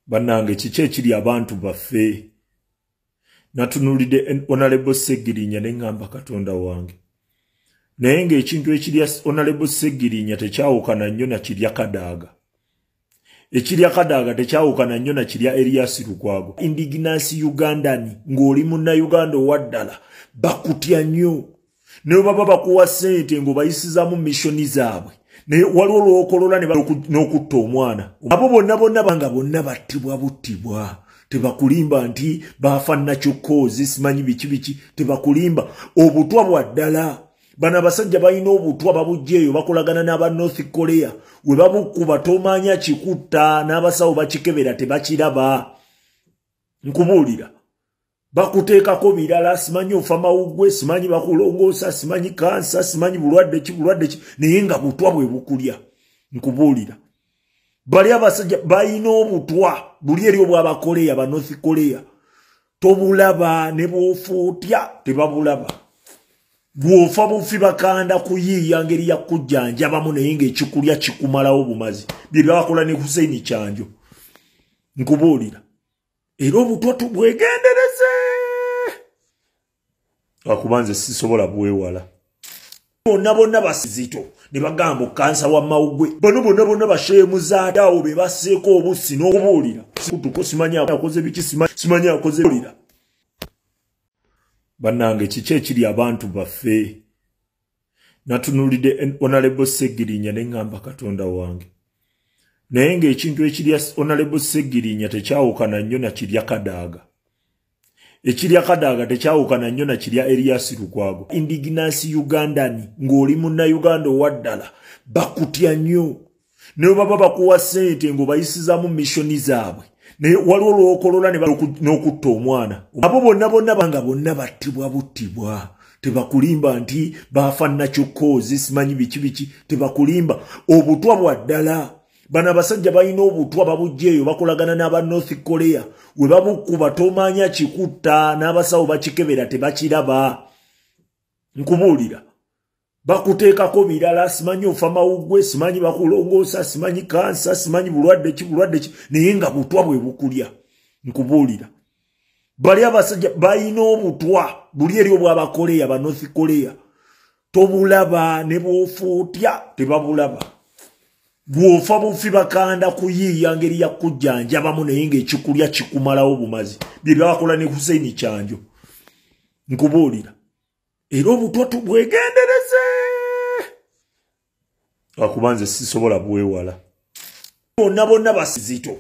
Bannange kiki ekiri abantu baffe. Natunulidde Honorable Segirinya ne ngamba Katonda wange. Naye ng'ekintu ekirya Honorable Segirinya tekyawukana nnyo na kirya Kadaaga. Ekirya Kadaaga tekyawukana nnyo na kirya Erias Lukwago. Indigenous Ugandani ng'oli munnayuganda owaddala bakutya nnyo. Ne baba bakuwa ssente ng'obayisizaamu missoni zaabwe. Ne waliwo lw'okolola n'okutta omwana. Abo bonna banga bonna battibwa buttibwa. Tebakulimba nti bafa nakyokoozi simanyi biki tebakulimba obutwa bwa ddala. Bano abasajja balina obutwa babugjeeyo bakolagana n'aba North Korea we babukuba tomanya kikutta n'abasawo bakikebera tebakiraba. Nkubuulira bakuteekako birala simanyi ofa mawuggwe simanyi bakulongoosa simanyi kansa simanyi bulwadde ki naye nga butwa bwe bukulya. Nkubuulira bali abasajja balina obutwa buli eri obw'abakoleya ba North Korea tobulaba ne bw'ofuutya tebabulaba. Bw'ofa bufi bakanda kuyiiya ngeri ya kujjanjabamu naye ng'ekikulya kikumalawo bumazi bye bakola ne Hussein Kyanjo. Nkubuulira era obutwa tubwegendereze akubanze sisobola bwewala. Bonna basizito ne bagamba kansa wa mawuggwe bano bonna basheemuzaade awo be baseeko obusi n'okubuulira kutuko simanyi akoze biki simanyi akoze bulira. Bannange kiki ekiri abantu baffe. Natunulidde Honorable Segirinya ne ngamba Katonda wange. Naye ng'ekintu ekirya Honorable Segirinya tekyawukana nnyo na kirya Kadaaga. Ekirya Kadaaga tekyawukana nnyo na kirya Erias Lukwago. Indigenous Ugandani ng'oli munnayuganda owaddala bakutya nnyo. Ne baba bakuwa ssente ng'obayisizaamu missoni zaabwe. Ne waliwo lw'okolola n'okutta omwana. Abo bonna banga bonna battibwa buttibwa. Tebakulimba nti bafa nakyokoozi simanyi biki tebakulimba obutwa bwa ddala. Bano abasajja balina obutwa babugjeeyo bakolagana n'aba North Korea we babukuba tomanya kikutta n'abasawo bakikebera tebakiraba. Nkubuulira bakuteekako birala simanyi ofa mawuggwe simanyi bakulongoosa simanyi kansa simanyi bulwadde ki naye nga butwa bwe bukulya. Nkubuulira bali abasajja balina obutwa buli eri obw'abakoleya ba North Korea tobulaba ne bw'ofuutya tebabulaba. Bw'ofa bufi bakanda kuyiiya ngeri ya kujjanjabamu naye ng'ekikulya kikumalawo bumazi bye bakola ne Hussein Kyanjo. Nkubuulira era obutwa tubwegendereze akubanze sisobola bwewala. Bonna basizito